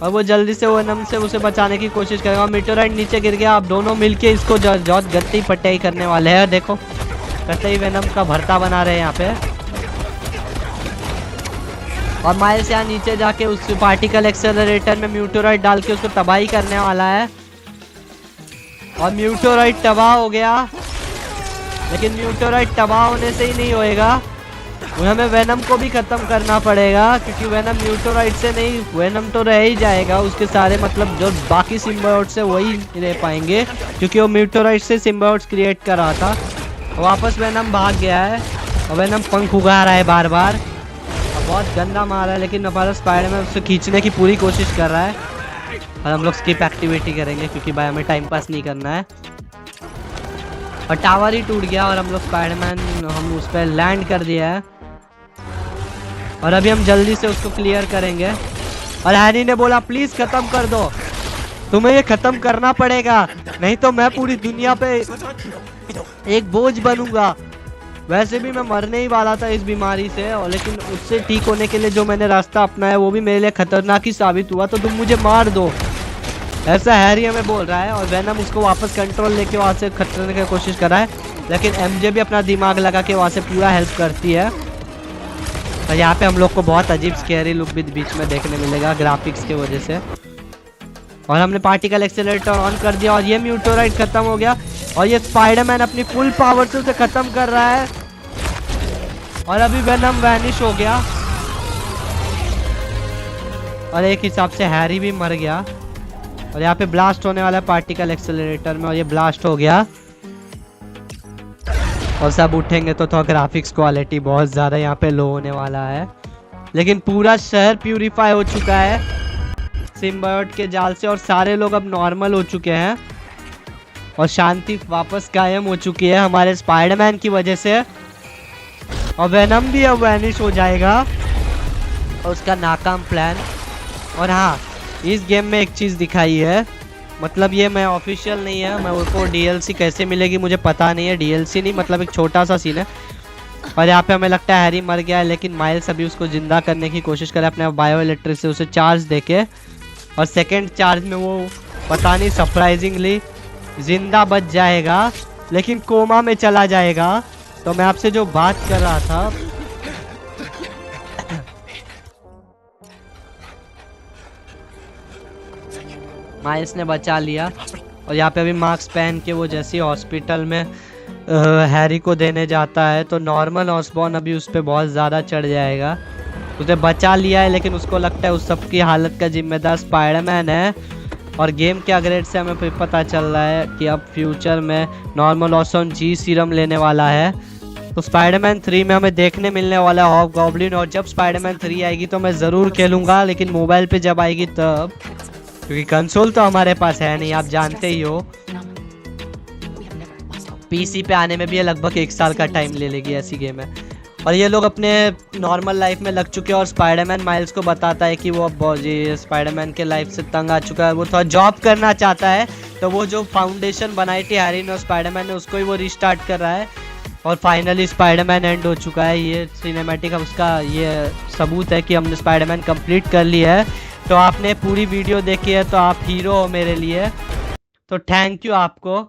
और वो जल्दी से वेनम से उसे बचाने की कोशिश करेगा। और म्यूटोराइड नीचे गिर गया, आप दोनों मिलके इसको बहुत गत्ती पट्टाई करने वाले हैं। देखो कतई वेनम का भरता बना रहे हैं यहाँ पे। और माइल्स यहाँ नीचे जाके उस पार्टिकल एक्सेलरेटर में म्यूटोराइड डाल के उसको तबाही करने वाला है। और म्यूटोराइड तबाह हो गया, लेकिन म्यूटोराइड तबाह होने से ही नहीं होएगा, हमें वेनम को भी खत्म करना पड़ेगा, क्योंकि वेनम म्यूटोराइड से नहीं, वेनम तो रह ही जाएगा, उसके सारे मतलब जो बाकी सिम्बायोट्स है वही रह पाएंगे, क्योंकि वो म्यूटोराइड से सिम्बायोट्स क्रिएट कर रहा था। वापस वेनम भाग गया है और वेनम पंख उगा रहा है बार बार, बहुत गंदा मार रहा है, लेकिन हमारा स्पाइडरमैन उससे खींचने की पूरी कोशिश कर रहा है। और हम लोग स्किप एक्टिविटी करेंगे क्योंकि भाई हमें टाइम पास नहीं करना है। और टावर ही टूट गया और हम लोग स्पाइडरमैन, हम उस पर लैंड कर दिया है। और अभी हम जल्दी से उसको क्लियर करेंगे। और हैरी ने बोला प्लीज खत्म कर दो, तुम्हें ये खत्म करना पड़ेगा, नहीं तो मैं पूरी दुनिया पे एक बोझ बनूंगा। वैसे भी मैं मरने ही वाला था इस बीमारी से, और लेकिन उससे ठीक होने के लिए जो मैंने रास्ता अपनाया वो भी मेरे लिए खतरनाक ही साबित हुआ, तो तुम मुझे मार दो, ऐसा हैरी हमें बोल रहा है। और वेनम उसको वापस कंट्रोल लेके वहाँ से खतरने की कोशिश कर रहा है, लेकिन एमजे भी अपना दिमाग लगा के वहाँ से पूरा हेल्प करती है। और यहाँ पे हम लोग को बहुत अजीब स्कैरी लुक भी बीच में देखने मिलेगा ग्राफिक्स की वजह से। और हमने पार्टिकल एक्सेलरेटर ऑन कर दिया और ये म्यूटोराइड खत्म हो गया। और ये स्पाइडरमैन अपनी फुल पावर से उसे खत्म कर रहा है। और अभी वेनम वैनिश हो गया और एक हिसाब से हैरी भी मर गया। और यहाँ पे ब्लास्ट होने वाला है पार्टिकल एक्सेलरेटर में, और ये ब्लास्ट हो गया। और सब उठेंगे तो ग्राफिक्स क्वालिटी बहुत ज़्यादा यहाँ पे लो होने वाला है, लेकिन पूरा शहर प्यूरिफाई हो चुका है सिम्बायोट के जाल से, और सारे लोग अब नॉर्मल हो चुके हैं और शांति वापस कायम हो चुकी है हमारे स्पाइडरमैन की वजह से। और वेनम भी अब वैनिश हो जाएगा और उसका नाकाम प्लान। और हाँ, इस गेम में एक चीज़ दिखाई है, मतलब ये मैं ऑफिशियल नहीं है, मैं उसको डीएलसी कैसे मिलेगी मुझे पता नहीं है, डीएलसी नहीं मतलब एक छोटा सा सीन है। और यहाँ पे हमें लगता है हैरी मर गया है, लेकिन माइल्स अभी उसको जिंदा करने की कोशिश करे अपने बायो इलेक्ट्रिक से उसे चार्ज देके, और सेकेंड चार्ज में वो पता नहीं सरप्राइजिंगली जिंदा बच जाएगा, लेकिन कोमा में चला जाएगा। तो मैं आपसे जो बात कर रहा था, माइल्स ने बचा लिया। और यहाँ पे अभी मास्क पहन के वो जैसे हॉस्पिटल में हैरी को देने जाता है, तो नॉर्मल ऑसबॉर्न अभी उस पर बहुत ज़्यादा चढ़ जाएगा। उसे बचा लिया है, लेकिन उसको लगता है उस सब की हालत का जिम्मेदार स्पाइडरमैन है। और गेम के अपग्रेड से हमें फिर पता चल रहा है कि अब फ्यूचर में नॉर्मल ऑसम जी सीरम लेने वाला है। तो स्पाइडरमैन 3 में हमें देखने मिलने वाला है हॉबगॉब्लिन। और जब स्पाइडरमैन 3 आएगी तो मैं ज़रूर खेलूँगा, लेकिन मोबाइल पे जब आएगी तब, क्योंकि कंसोल तो हमारे पास है नहीं, आप जानते ही हो। पीसी पे आने में भी लगभग 1 साल का टाइम ले लेगी, ऐसी गेम है। और ये लोग अपने नॉर्मल लाइफ में लग चुके हैं, और स्पाइडरमैन माइल्स को बताता है कि वो अब स्पाइडरमैन के लाइफ से तंग आ चुका है, वो थोड़ा जॉब करना चाहता है। तो वो जो फाउंडेशन बनाई थी हैरी ने और स्पाइडरमैन ने, उसको ही वो रिस्टार्ट कर रहा है। और फाइनली स्पाइडरमैन एंड हो चुका है। ये सिनेमैटिक उसका ये सबूत है कि हमने स्पाइडरमैन कंप्लीट कर लिया है। तो आपने पूरी वीडियो देखी है तो आप हीरो हो मेरे लिए, तो थैंक यू आपको।